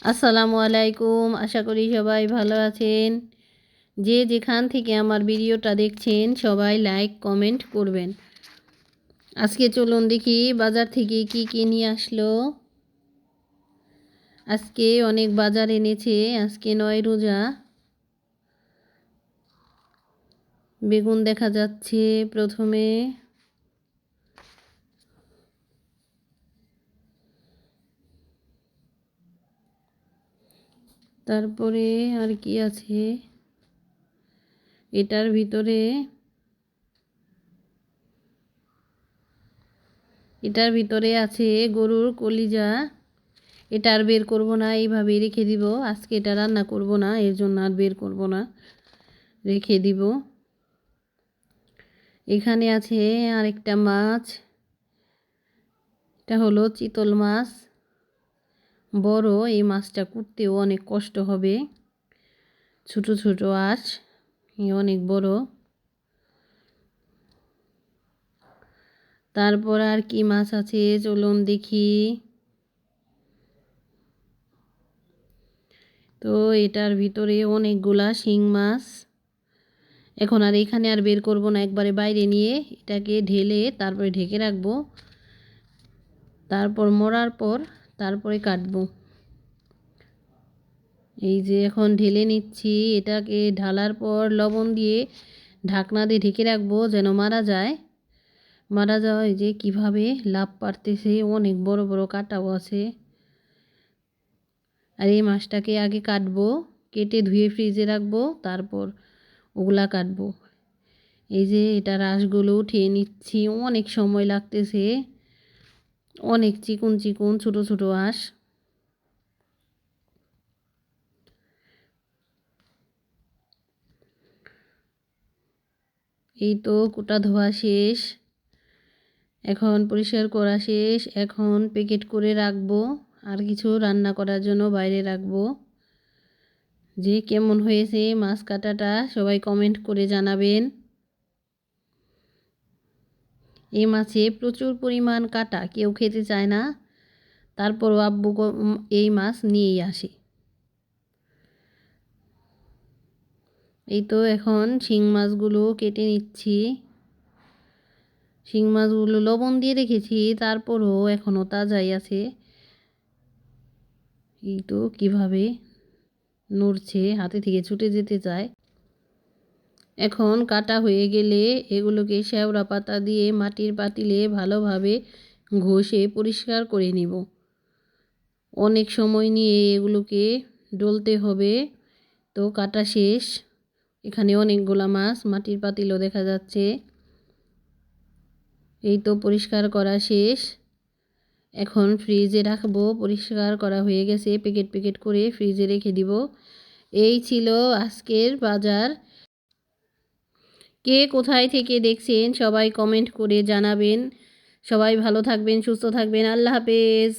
আসসালামু আলাইকুম। আশা করি সবাই ভালো আছেন। যে যেখান থেকে আমার ভিডিওটা দেখছেন সবাই লাইক কমেন্ট করবেন। আজকে চলুন দেখি বাজার থেকে কি নিয়ে আসলো। আজকে অনেক বাজার এনেছে। আজকে 9 রোজা। বেগুন দেখা যাচ্ছে প্রথমে, তারপরে আর কি আছে এটার ভিতরে আছে গরুর কলিজা। এটা আর বের করব না, এইভাবেই রেখে দিব। আজকে এটা রান্না করব না, এর জন্য আর বের করব না, রেখে দিব। এখানে আছে আরেকটা মাছ, এটা হলো চিতল মাছ, বড়। এই মাছটা করতেও অনেক কষ্ট হবে, ছোট ছোট আঁশ, অনেক বড়। তারপর আর কি মাছ আছে চলুন দেখি। তো এটার ভিতরে অনেকগুলা শিং মাছ। এখন আর এখানে আর বের করব না, একবারে বাইরে নিয়ে এটাকে ঢেলে তারপরে ঢেকে রাখবো। তারপর মরার পর তারপরে কাটবো। এই যে এখন ঢেলে নিচ্ছি। এটাকে ঢালার পর লবণ দিয়ে ঢাকনা দিয়ে ঢেকে রাখবো যেন মারা যায়। যে কিভাবে লাভ পারতেছে, অনেক বড় বড় কাটাও আছে। আর এই মাছটাকে আগে কাটবো, কেটে ধুয়ে ফ্রিজে রাখবো, তারপর ওগুলা কাটবো। এই যে এটা রাসগুলো উঠিয়ে নিচ্ছি, অনেক সময় লাগতেছে। অনেক চিকন চিকন ছোট ছোট আঁশ। এই তো কোটা ধোয়া শেষ, এখন পরিষ্কার করা শেষ। এখন প্যাকেট করে রাখবো, আর কিছু রান্না করার জন্য বাইরে রাখবো। যে কেমন হয়েছে মাছ কাটাটা সবাই কমেন্ট করে জানাবেন। এই মাছে প্রচুর পরিমাণ কাটা, কেউ খেতে চায় না, তারপরও আব্বু এই মাছ নিয়েই আসে। এই তো এখন শিং মাছগুলো কেটে নিচ্ছি। শিং মাছগুলো লবণ দিয়ে রেখেছি, তারপরও এখনও তাজাই আছে। এই তো কিভাবে নড়ছে, হাতে থেকে ছুটে যেতে চায়। এখন কাটা হয়ে গেলে এগুলোকে শ্যাওড়া পাতা দিয়ে মাটির পাতিলে ভালোভাবে ঘষে পরিষ্কার করে নিব। অনেক সময় নিয়ে এগুলোকে ডলতে হবে। তো কাটা শেষ। এখানে অনেকগুলা মাছ মাটির পাতিলও দেখা যাচ্ছে। এই তো পরিষ্কার করা শেষ। এখন ফ্রিজে রাখবো। পরিষ্কার করা হয়ে গেছে, প্যাকেট করে ফ্রিজে রেখে দিব। এই ছিল আজকের বাজার। কে কোথায় থেকে দেখছেন সবাই কমেন্ট করে জানাবেন। সবাই ভালো থাকবেন, সুস্থ থাকবেন। আল্লাহ হাফেজ।